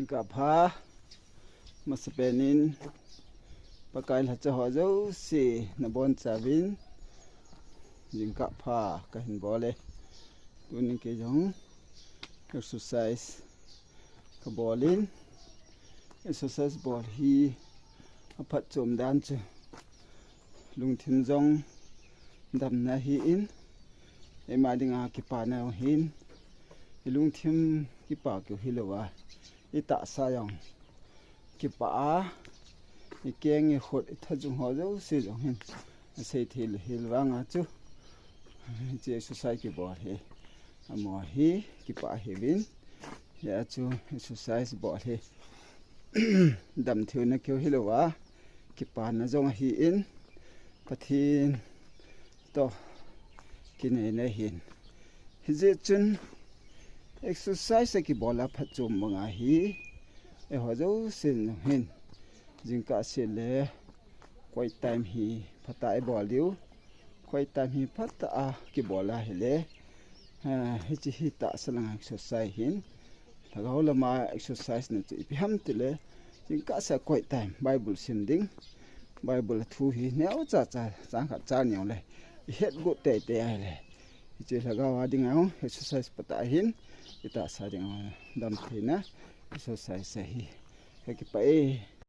Cả phá mà spenin pakai là cho họ dấu xì nó bon trả vin những cả phá cái hình bò lệ tụi những cái giống exercise cái bò lên exercise bò hi phát chôm đan chứ lung thiên dòng đầm na hi in em ai đi ngang cái pa nào hin lung thiên cái pa kiểu hi loa ita sayang cái pa cái keng cái khốt thật dùng họ dấu sử dụng hin xây thil hil vang à chứ chỉ exercise cái bò hi mò hi cái pa hi vin ya chứ exercise bò hi đầm thiêu nó kêu hi loa cái pa nó dòng hi in pathin to cái này hin hi chân exercise cái bò là phát chôm mga hi họ dấu xin hin dừng cả xin lệ quay time hi phát tại bò liu quay time hi phát cái bò là hi lệ hi chỉ hi ta sang exercise hin thằng họ là mà exercise này chỉ bị ham tới lệ dừng cả sẽ quay time bible xin đinh bible thu hi néo cha sáng cả cha nhiều này hết gỗ tệ này chỉ là gạo đi ngáo exercise phát tại hin kita sa ding dam thina exercise hi cái